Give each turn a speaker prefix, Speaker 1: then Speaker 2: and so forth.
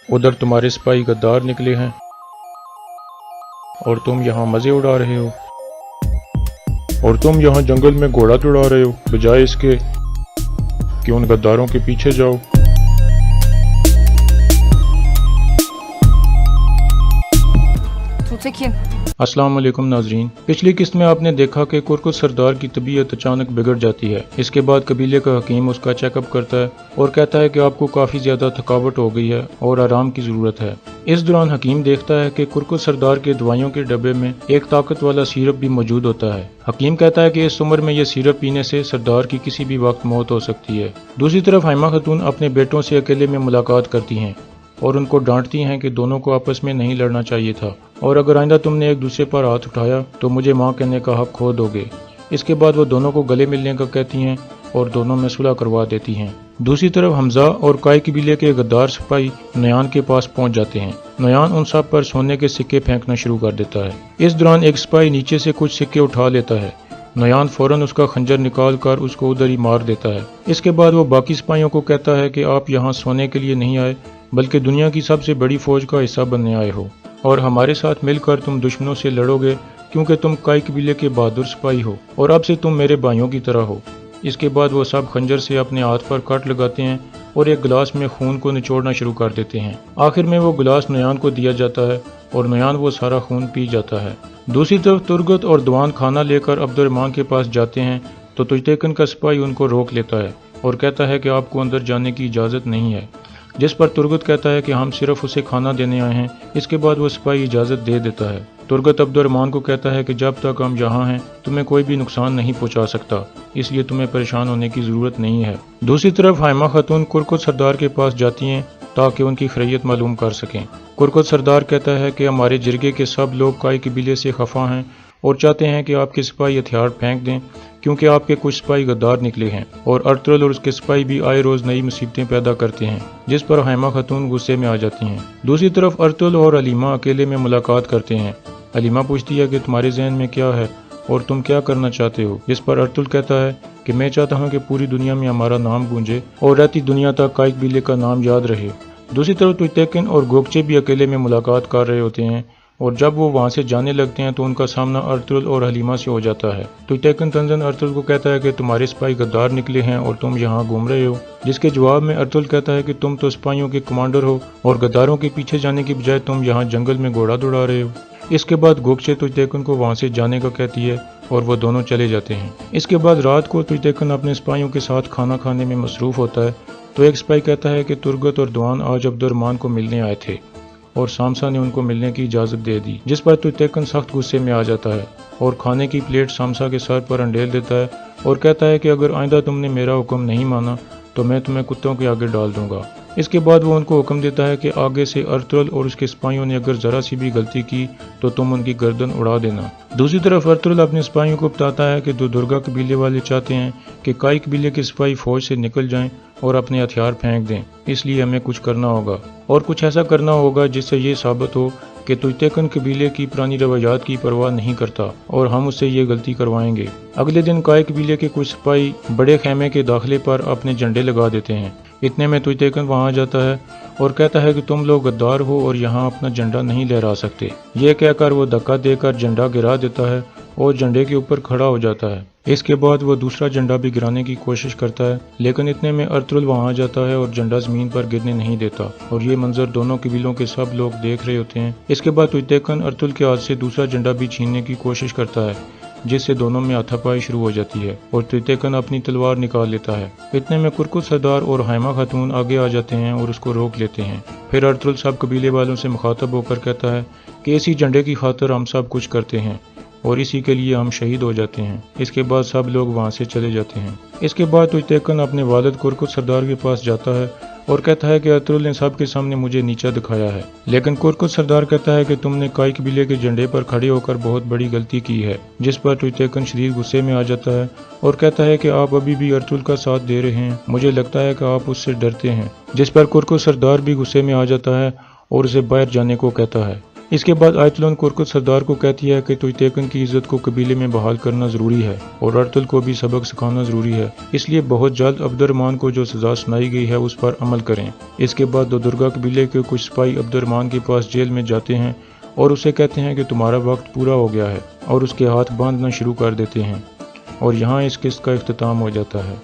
Speaker 1: ادھر تمہارے سپاہی غدار نکلے ہیں اور تم یہاں مزے اڑا رہے ہو، اور تم یہاں جنگل میں گھوڑا دوڑا رہے ہو بجائے اس کے کہ ان غداروں کے پیچھے جاؤ۔ السلام علیکم ناظرین، پچھلی قسط میں آپ نے دیکھا کہ کرکٹ سردار کی طبیعت اچانک بگڑ جاتی ہے۔ اس کے بعد قبیلے کا حکیم اس کا چیک اپ کرتا ہے اور کہتا ہے کہ آپ کو کافی زیادہ تھکاوٹ ہو گئی ہے اور آرام کی ضرورت ہے۔ اس دوران حکیم دیکھتا ہے کہ کرکٹ سردار کے دوائیوں کے ڈبے میں ایک طاقت والا سیرپ بھی موجود ہوتا ہے۔ حکیم کہتا ہے کہ اس عمر میں یہ سیرپ پینے سے سردار کی کسی بھی وقت موت ہو سکتی ہے۔ دوسری طرف حائمہ خاتون اپنے بیٹوں سے اکیلے میں ملاقات کرتی ہیں اور ان کو ڈانٹتی ہیں کہ دونوں کو آپس میں نہیں لڑنا چاہیے تھا، اور اگر آئندہ تم نے ایک دوسرے پر ہاتھ اٹھایا تو مجھے ماں کہنے کا حق کھو دو گے۔ اس کے بعد وہ دونوں کو گلے ملنے کا کہتی ہیں اور دونوں میں صلح کروا دیتی ہیں۔ دوسری طرف حمزہ اور کائی قبیلے کے غدار سپاہی نیان کے پاس پہنچ جاتے ہیں۔ نیان ان سب پر سونے کے سکے پھینکنا شروع کر دیتا ہے۔ اس دوران ایک سپاہی نیچے سے کچھ سکے اٹھا لیتا ہے۔ نیان فوراً اس کا خنجر نکال کر اس کو ادھر ہی مار دیتا ہے۔ اس کے بعد وہ باقی سپاہیوں کو کہتا ہے کہ آپ یہاں سونے کے لیے نہیں آئے بلکہ دنیا کی سب سے بڑی فوج کا حصہ بننے آئے ہو، اور ہمارے ساتھ مل کر تم دشمنوں سے لڑو گے کیونکہ تم کائی قبیلے کے بہادر سپاہی ہو اور اب سے تم میرے بھائیوں کی طرح ہو۔ اس کے بعد وہ سب خنجر سے اپنے ہاتھ پر کٹ لگاتے ہیں اور ایک گلاس میں خون کو نچوڑنا شروع کر دیتے ہیں۔ آخر میں وہ گلاس نیان کو دیا جاتا ہے اور نیان وہ سارا خون پی جاتا ہے۔ دوسری طرف ترگت اور دوان کھانا لے کر عبد الرحمن کے پاس جاتے ہیں تو تجتیکن کا سپاہی ان کو روک لیتا ہے اور کہتا ہے کہ آپ کو اندر جانے کی اجازت نہیں ہے، جس پر ترگت کہتا ہے کہ ہم صرف اسے کھانا دینے آئے ہیں۔ اس کے بعد وہ سپاہی اجازت دے دیتا ہے۔ ترگت عبد الرحمن کو کہتا ہے کہ جب تک ہم یہاں ہیں تمہیں کوئی بھی نقصان نہیں پہنچا سکتا، اس لیے تمہیں پریشان ہونے کی ضرورت نہیں ہے۔ دوسری طرف حائمہ خاتون کرکٹ سردار کے پاس جاتی ہیں تاکہ ان کی خیریت معلوم کر سکیں۔ کرکٹ سردار کہتا ہے کہ ہمارے جرگے کے سب لوگ کائی قبیلے سے خفا ہیں اور چاہتے ہیں کہ آپ کے سپاہی ہتھیار پھینک دیں کیونکہ آپ کے کچھ سپاہی غدار نکلے ہیں، اور ارطغرل اور اس کے سپاہی بھی آئے روز نئی مصیبتیں پیدا کرتے ہیں، جس پر حائمہ خاتون غصے میں آ جاتی ہیں۔ دوسری طرف ارطغرل اور حلیمہ اکیلے میں ملاقات کرتے ہیں۔ حلیمہ پوچھتی ہے کہ تمہارے ذہن میں کیا ہے اور تم کیا کرنا چاہتے ہو، جس پر ارطغرل کہتا ہے کہ میں چاہتا ہوں کہ پوری دنیا میں ہمارا نام گونجے اور رہتی دنیا تک کائی قبیلے کا نام یاد رہے۔ دوسری طرف تجتیکن اور گوکچے بھی اکیلے میں ملاقات کر رہے ہوتے ہیں، اور جب وہ وہاں سے جانے لگتے ہیں تو ان کا سامنا ارطغرل اور حلیمہ سے ہو جاتا ہے۔ تجتیکن طنزاً ارطغرل کو کہتا ہے کہ تمہارے سپاہی غدار نکلے ہیں اور تم یہاں گھوم رہے ہو، جس کے جواب میں ارطغرل کہتا ہے کہ تم تو سپاہیوں کے کمانڈر ہو اور غداروں کے پیچھے جانے کی بجائے تم یہاں جنگل میں گھوڑا دوڑا رہے ہو۔ اس کے بعد گوکچے تجتیکن کو وہاں سے جانے کا کہتی ہے اور وہ دونوں چلے جاتے ہیں۔ اس کے بعد رات کو تجتیکن اپنے سپاہیوں کے ساتھ کھانا کھانے میں مصروف ہوتا ہے تو ایک سپاہی کہتا ہے کہ ترگت اور دوان آج عبد الرحمن کو ملنے آئے تھے اور سامسا نے ان کو ملنے کی اجازت دے دی، جس پر تجتیکن سخت غصے میں آ جاتا ہے اور کھانے کی پلیٹ سامسا کے سر پر انڈیل دیتا ہے اور کہتا ہے کہ اگر آئندہ تم نے میرا حکم نہیں مانا تو میں تمہیں کتوں کے آگے ڈال دوں گا۔ اس کے بعد وہ ان کو حکم دیتا ہے کہ آگے سے ارطغرل اور اس کے سپاہیوں نے اگر ذرا سی بھی غلطی کی تو تم ان کی گردن اڑا دینا۔ دوسری طرف ارطغرل اپنے سپاہیوں کو بتاتا ہے کہ درگا قبیلے والے چاہتے ہیں کہ کائی قبیلے کے سپاہی فوج سے نکل جائیں اور اپنے ہتھیار پھینک دیں، اس لیے ہمیں کچھ کرنا ہوگا اور کچھ ایسا کرنا ہوگا جس سے یہ ثابت ہو کہ تجتیکن قبیلے کی پرانی روایات کی پرواہ نہیں کرتا اور ہم اس سے یہ غلطی کروائیں گے۔ اگلے دن کائی قبیلے کے کچھ سپاہی بڑے خیمے کے داخلے پر اپنے جھنڈے لگا دیتے ہیں۔ اتنے میں تجتیکن وہاں جاتا ہے اور کہتا ہے کہ تم لوگ غدار ہو اور یہاں اپنا جھنڈا نہیں لہرا سکتے۔ یہ کہہ کر وہ دھکا دے کر جھنڈا گرا دیتا ہے اور جھنڈے کے اوپر کھڑا ہو جاتا ہے۔ اس کے بعد وہ دوسرا جھنڈا بھی گرانے کی کوشش کرتا ہے، لیکن اتنے میں ارطغرل وہاں جاتا ہے اور جھنڈا زمین پر گرنے نہیں دیتا، اور یہ منظر دونوں قبیلوں کے سب لوگ دیکھ رہے ہوتے ہیں۔ اس کے بعد تجتیکن ارطغرل کے ہاتھ سے دوسرا جھنڈا بھی چھیننے کی کوشش کرتا ہے، جس سے دونوں میں ہاتھا پائی شروع ہو جاتی ہے اور تجتیکن اپنی تلوار نکال لیتا ہے۔ اتنے میں کرکٹ سردار اور حائمہ خاتون آگے آ جاتے ہیں اور اس کو روک لیتے ہیں۔ پھر ارطغرل سب قبیلے والوں سے مخاطب ہو کر کہتا ہے کہ اسی جھنڈے کی خاطر ہم سب کچھ کرتے ہیں اور اسی کے لیے ہم شہید ہو جاتے ہیں۔ اس کے بعد سب لوگ وہاں سے چلے جاتے ہیں۔ اس کے بعد تجتیکن اپنے والد کرکٹ سردار کے پاس جاتا ہے اور کہتا ہے کہ ارطغرل نے سب کے سامنے مجھے نیچا دکھایا ہے، لیکن کرکٹ سردار کہتا ہے کہ تم نے کائی قبیلے کے جھنڈے پر کھڑے ہو کر بہت بڑی غلطی کی ہے، جس پر تجتیکن شدید غصے میں آ جاتا ہے اور کہتا ہے کہ آپ ابھی بھی ارطغرل کا ساتھ دے رہے ہیں، مجھے لگتا ہے کہ آپ اس سے ڈرتے ہیں، جس پر کرکٹ سردار بھی غصے میں آ جاتا ہے اور اسے باہر جانے کو کہتا ہے۔ اس کے بعد آیت کرکت سردار کو کہتی ہے کہ تویتیکن کی عزت کو قبیلے میں بحال کرنا ضروری ہے اور ارطل کو بھی سبق سکھانا ضروری ہے، اس لیے بہت جلد عبد الرحمن کو جو سزا سنائی گئی ہے اس پر عمل کریں۔ اس کے بعد دودرگا قبیلے کے کچھ سپاہی عبد الرحمن کے پاس جیل میں جاتے ہیں اور اسے کہتے ہیں کہ تمہارا وقت پورا ہو گیا ہے، اور اس کے ہاتھ باندھنا شروع کر دیتے ہیں، اور یہاں اس قسط کا اختتام ہو جاتا ہے۔